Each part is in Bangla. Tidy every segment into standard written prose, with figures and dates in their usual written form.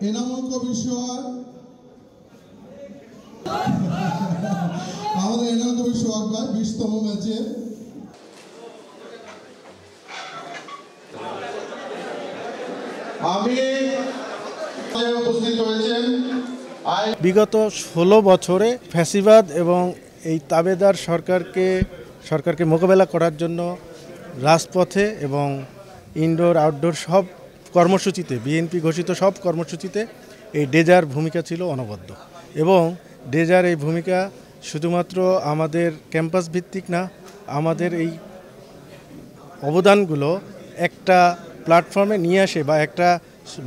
এনামুল কবির সোহাগ, আমাদের এনামুল কবির সোহাগ ভাই 20তম ম্যাচে উপস্থিত হয়েছেন। বিগত 16 বছরে ফ্যাসিবাদ এবং এই তাবেদার সরকারকে মোকাবেলা করার জন্য রাজপথে এবং ইনডোর আউটডোর সব কর্মসূচিতে বিএনপি ঘোষিত সব কর্মসূচিতে এই ডেজার ভূমিকা ছিল অনবদ্য। এবং ডেজার এই ভূমিকা শুধুমাত্র আমাদের ক্যাম্পাস ভিত্তিক না, আমাদের এই অবদানগুলো একটা প্ল্যাটফর্মে নিয়ে আসে বা একটা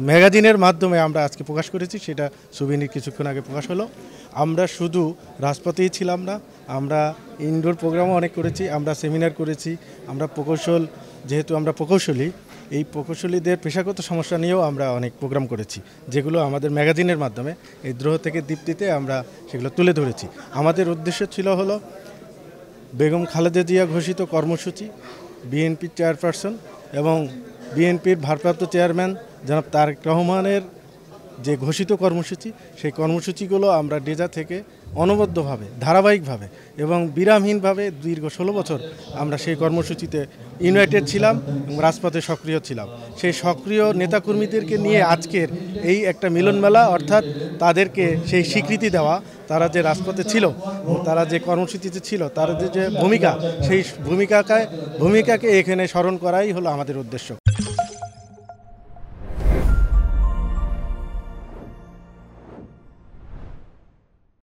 ম্যাগাজিনের মাধ্যমে আমরা আজকে প্রকাশ করেছি, সেটা সুবিনীর কিছুক্ষণ আগে প্রকাশ হলো। আমরা শুধু রাজপথেই ছিলাম না, আমরা ইনডোর প্রোগ্রামও অনেক করেছি, আমরা সেমিনার করেছি, আমরা যেহেতু আমরা প্রকৌশলী, এই প্রকৌশলীদের পেশাগত সমস্যা নিয়েও আমরা অনেক প্রোগ্রাম করেছি, যেগুলো আমাদের ম্যাগাজিনের মাধ্যমে এই দ্রোহ থেকে দীপ্তিতে আমরা সেগুলো তুলে ধরেছি। আমাদের উদ্দেশ্য ছিল হলো বেগম খালেদা জিয়া ঘোষিত কর্মসূচি, বিএনপির চেয়ারপারসন এবং বিএনপির ভারপ্রাপ্ত চেয়ারম্যান জনাব তারেক রহমানের যে ঘোষিত কর্মসূচি, সেই কর্মসূচিগুলো আমরা ডেজা থেকে অনবদ্যভাবে ধারাবাহিকভাবে এবং বিরামহীনভাবে দীর্ঘ 16 বছর আমরা সেই কর্মসূচিতে ইউনাইটেড ছিলাম এবং রাজপথে সক্রিয় ছিলাম। সেই সক্রিয় নেতাকর্মীদেরকে নিয়ে আজকের এই একটা মিলনমেলা, অর্থাৎ তাদেরকে সেই স্বীকৃতি দেওয়া, তারা যে রাজপথে ছিল, তারা যে কর্মসূচিতে ছিল, তাদের যে ভূমিকা, সেই ভূমিকাকে এখানে স্মরণ করাই হলো আমাদের উদ্দেশ্য।